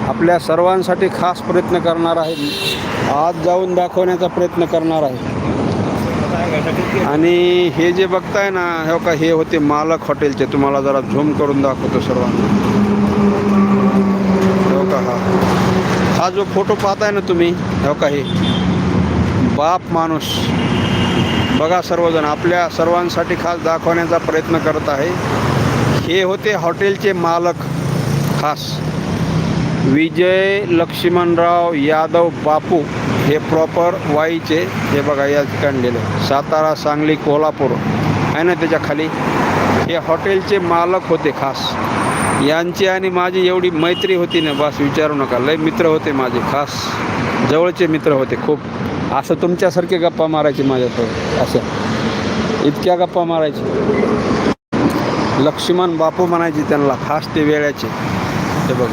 आपल्या सर्वांसाठी खास प्रयत्न करणार आहे. आज जाऊन दाखवण्याचा प्रयत्न करणार आहे. आणि हे जे बघताय ना, हे का हे होते मालक हॉटेलचे. तुम्हाला जरा झूम करून दाखवतो सर्वांना. हो का, हा जो फोटो पाहताय ना तुम्ही, हो का, हे बाप माणूस बघा. सर्वजण आपल्या सर्वांसाठी खास दाखवण्याचा प्रयत्न करत आहे. हे होते हॉटेलचे मालक खास विजय लक्ष्मणराव यादव बापू. हे प्रॉपर वाईचे. हे बघा या ठिकाणी लिहिलं सातारा, सांगली, कोल्हापूर आहे ना त्याच्या खाली. हे हॉटेलचे मालक होते खास. यांची आणि माझी एवढी मैत्री होती ना, बस विचारू नका. लय मित्र होते माझे, खास जवळचे मित्र होते खूप. असं तुमच्यासारखे गप्पा मारायचे माझ्यासोबत, असं इतक्या गप्पा मारायचे. लक्ष्मण बापू म्हणायचे त्यांना, खास ते वेळाचे. हे बघ